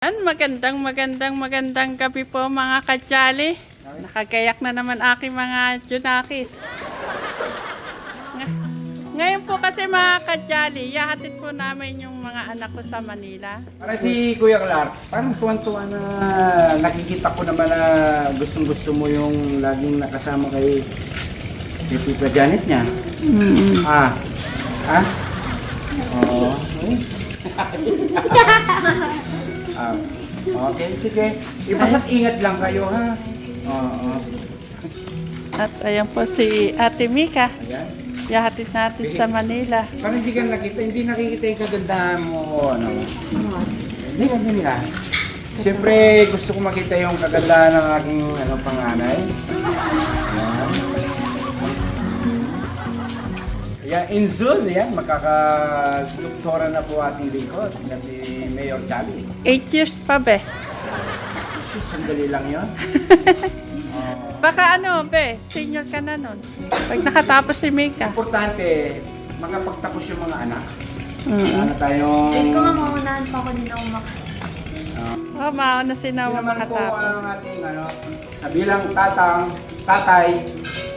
Magandang gabi po mga kadyali. Nakagayak na naman aking mga junakis. Ngayon po kasi mga kadyali, yahatid po namin yung mga anak ko sa Manila. Para si Kuya Clark, parang tuwan-tuwa na nakikita ko naman na gustong-gusto mo yung laging nakasama kay Tita Janet niya. Oo. Okay, sige. Iba't ingat lang kayo, ha? Oo. At ayan po si Ate Mika. Ayan. Yahatid natin sa Manila. Parang hindi ka nakita, hindi nakikita yung kagandahan mo, ano? Hindi ka. Siyempre, gusto ko makita yung kagandahan ng aking panganay. Ayan. Ayan, Inzul, ayan, magkakadoktora na po ating lingkod, na si Mayor Javi. 8 years pa be. Sus, sandali lang yun. Baka ano be, senior ka na nun. Pag nakatapos si Mika. Importante, makapagtapos yung mga anak. Mm-hmm. Ano tayong... Ito nga, maunahan pa ako din ako Oh, mauna si Ito Nawa naman po makatapos. ang ating, sa bilang tatay,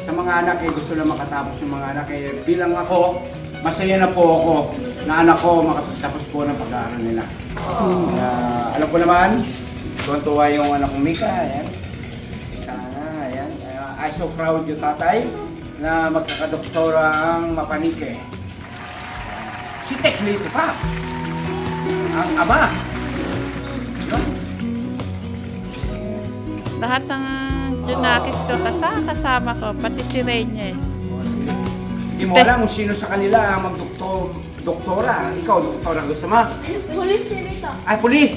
sa mga anak, gusto lang makatapos yung mga anak. Bilang ako, masaya na po ako na anak ko makapagtapos po ng pag-aaral nila. Alam ko naman, tuwan-tuwa yung anak kong Mika. Ayan. Sana, ayan. I so proud yung tatay na magkakadoktora ang mapanike. Si Teklito pa. Ang ama. Lahat ng junakis ko kasama ko, pati si Rainier. Hindi mo alam kung sino sa kanila ang magdoktora. Ikaw, doktora gusto mo? Pulis din ito. Ay, pulis!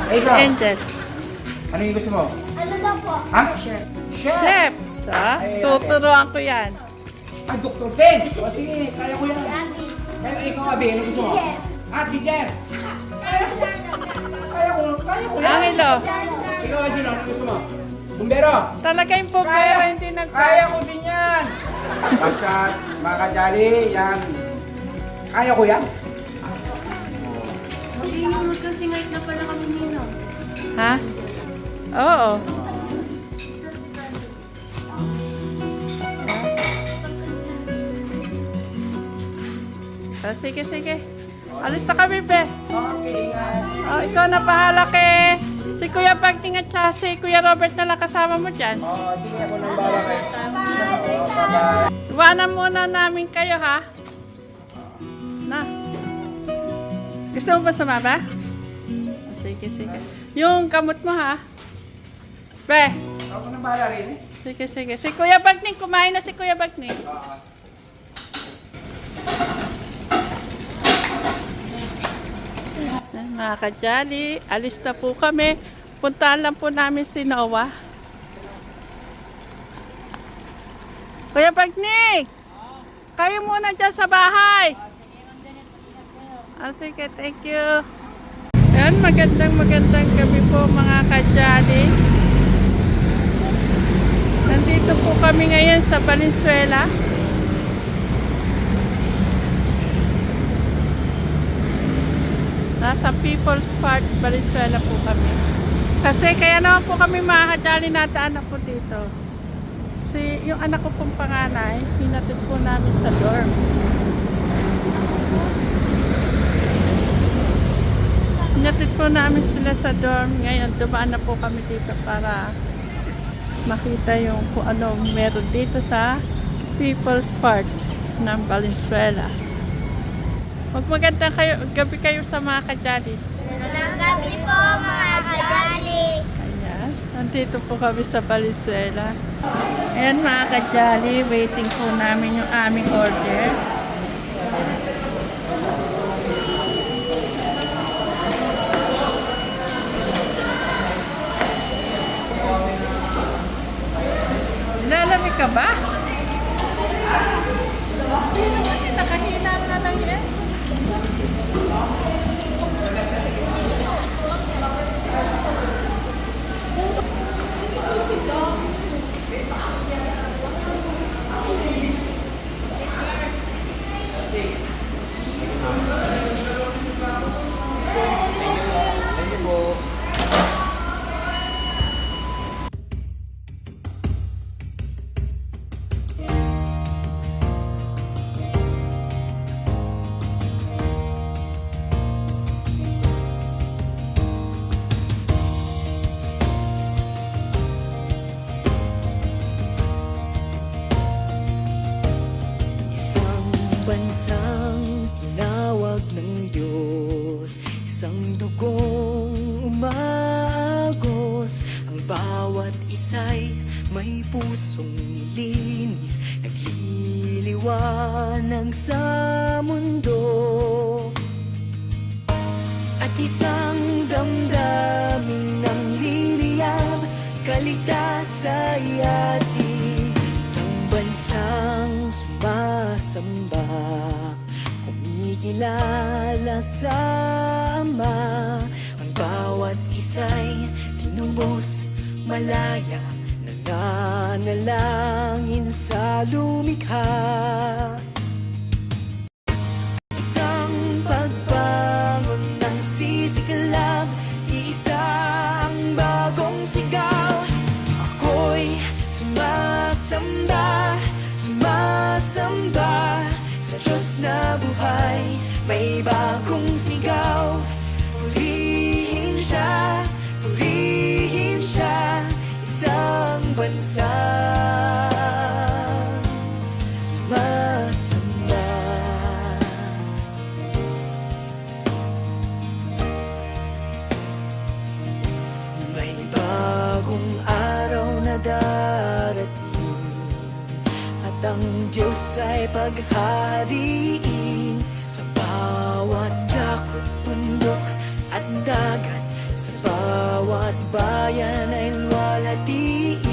Ay, ikaw, Angel. ano yung gusto mo? Ano daw po? Ha? Chef! Chef! Tuturuan ko yan. Ah, doktor din! O sige, kaya ko yan. Ate. Kaya ikaw, Abi, ano gusto mo? Teacher. Ah, teacher! Kaya ko yan. Angelo, Ikaw, Angelo, ano gusto mo? Bumbero! talaga yung pero hindi Kaya ko din yan! Basta, mga kajali, yan. Kaya ko yan. Sino magkasingait na pala kami nino? Ha? Oo. Sige. Alis na kami, be. Okay, ingat. Oh, ikaw na bahala kay si Kuya Bagning at saka si Kuya Robert na lang kasama mo dyan. Sige, ako nang bawa kayo. Bye-bye. Iwanan muna namin kayo, ha? Na. Gusto mo ba sumama? Sige. Yung kamot mo, ha? Be. Ako nang bahala rin, Sige. Si Kuya Bagning, kumain na si Kuya Bagning. Mga kadyali, alis na po kami. Puntahan lang po namin si Noah. Kuya Bagning! Kayo muna dyan sa bahay. Sige, thank you. Ayan, magandang gabi po mga kadyali. Nandito po kami ngayon sa Valenzuela. Nasa People's Park, Valenzuela po kami. Kasi kaya naman po kami mga kadyali nataanan po dito. Yung anak ko pong panganay, hinatid po namin sa dorm. Hinatid po namin sila sa dorm. Ngayon, dumaan na po kami dito para makita yung kung ano meron dito sa People's Park ng Valenzuela. Magandang gabi kayo sa mga kadyali. Magandang gabi po mga kajali. Ayan, nandito po kami sa Valenzuela. Ayan mga kadyali, waiting po namin yung aming order. Lalamig ka ba? Nakahina na lang yan. pusong nilinis, nagliliwanag sa mundo. At isang damdaming ng liliyab, kaligtas ay ating isang bansang sumasamba, kumikilala sa Ama. Ang bawat isa'y tinubos, malaya, nananalangin sa lumikha. Isang pagbangon ng sisiklab, iisa ang bagong sigaw. Ako'y sumasamba, sumasamba sa Diyos na buhay. May bagong sigaw, purihin siya, purihin siya. Isang bansa sumasamba. May bagong araw na darating, at ang Diyos ay paghahariin sa bawat dakot, bundok at dagat, sa bawat bayan ay luwalhatiin.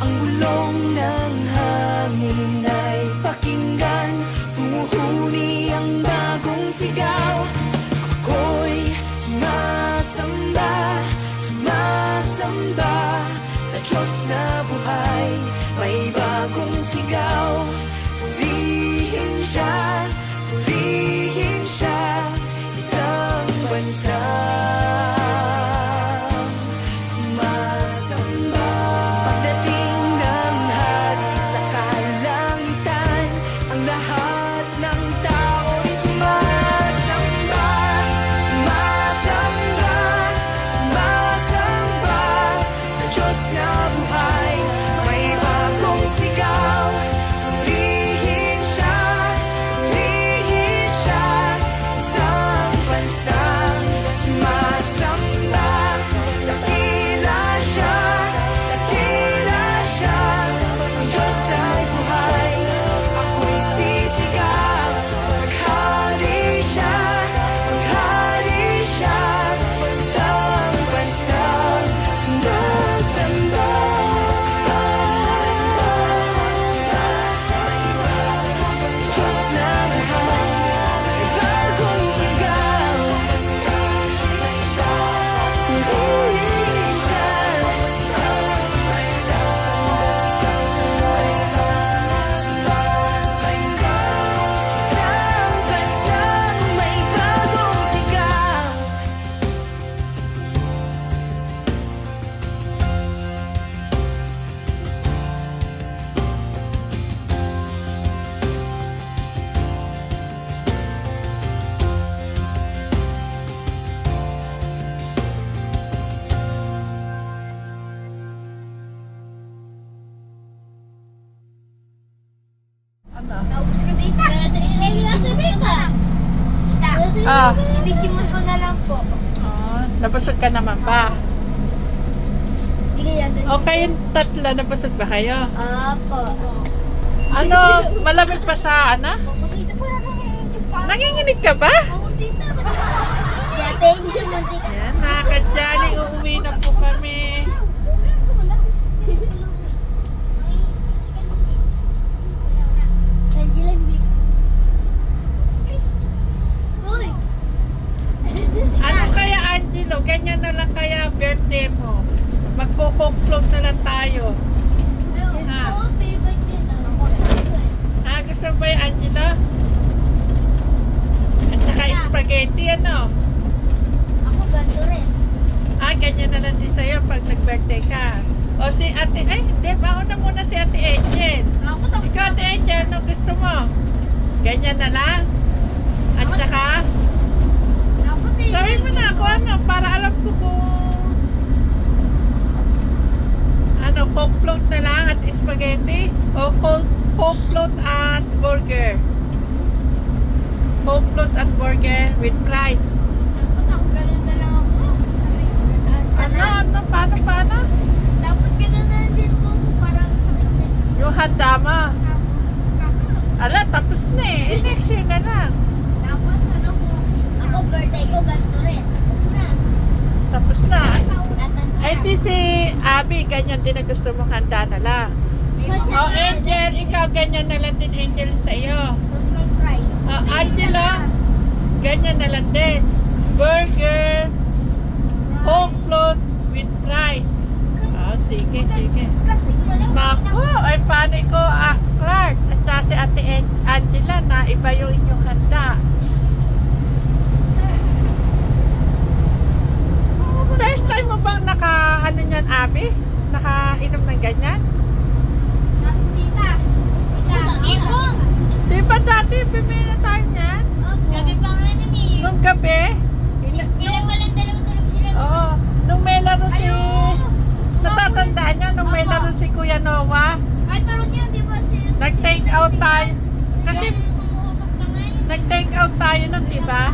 Ang bulong ng hangin ay pakinggan, humuhuni ang bagong sigaw. Ako'y sumasamba, sumasamba sa Diyos na buhay. May bagong sigaw, purihin siya, purihin siya. Isang bansa sumasamba. Pagdating ng hari sa kalangitan, ang lahat ng tao'y sumasamba, sumasamba, sumasamba sa Diyos na buhay. May bagong sigaw, purihin siya, purihin siya. Isang bansang sumasamba, dakila siya, dakila siya. Ang Diyos ay buhay, ako'y sisigaw. Maghari siya, maghari siya. Isang bansang sumasamba, sumasamba, sumasamba sa Diyos na buhay. May bagong sigaw, purihin siya. Isang bansang may bagong sigaw. Ano? Naubos ko dito. Sinisimon ko. Ah. Sinisimon ko na lang po. Oh, nabusog ka naman ba? Bigay natin. O kayong tatlo, nabusog ba kayo? Opo. Ano, malamig pa sa ano? Dito para kami yung pa. Nanginginig ka ba? Oo, dito. Si ate, hindi muntik. Ayan, mga kadyali, uuwi na po kami. Uy! Ano kaya, Angelo? Ganyan na lang kaya birthday mo? Magkukumplog na lang tayo. Oo, favorite din. Ah, gusto mo ba yung Angelo? At saka spaghetti, ano? Ako ganito rin. Ah, ganyan na lang din sa'yo pag nag-birthday ka. O si ate, ay, hindi, mauna muna si ate Angel. Ako tapos Ikaw, ate Angel, ano gusto mo? Ganyan na lang? At saka, Ako din. sabi mo na ako, ano, para alam ko kung ano, coke float na lang at spaghetti o coke float at burger. Coke float at burger with fries. Dapat ako ganun na lang ako. Ano, paano? Tapos na. Ay, di si Abby, ganyan din ang gusto mong handa na lang. Oh, Angel, ikaw ganyan na lang din, Angel, sa'yo. What's my price? Oh, Angela, ganyan na lang din. Burger, Coke float with fries. Oh, sige, sige. Kapsig mo lang. Naku, ay paano ko, Clark, at saka si Ate Angela, na iba yung inyong handa. First time mo bang ano niyan, Abby? Nakainom ng ganyan? Tita. Tita. Di ba dati, bumili na tayo niyan? Gabi pa nga nun eh. Nung gabi? Sila palang dalawa tulog sila. Oo. Nung may laro si... Ayun. Natatandaan niyo, nung may laro si Kuya Noah, Ay, tulog niya, di ba? nag-take out tayo. Kasi umuusap na nga eh. nag-take out tayo nun, di ba?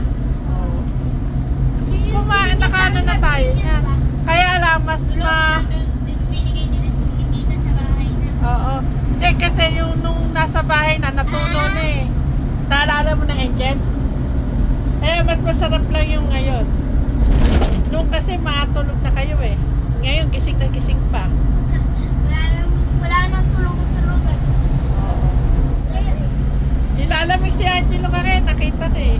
Sino- Kumain, sino nakaano na sa- tayo sino niya. ba? Kaya lang, mas Binigay nila dito sa bahay na. Oo. Hindi, kasi yung nung nasa bahay na, natulo na eh. Naalala mo na, Angel? Kaya mas masarap lang yung ngayon. Nung kasi matulog na kayo eh. Ngayon, gising na gising pa. Wala nang tulog-tulogan. Oo. Nilalamig si Angelo ka rin, nakita ko eh.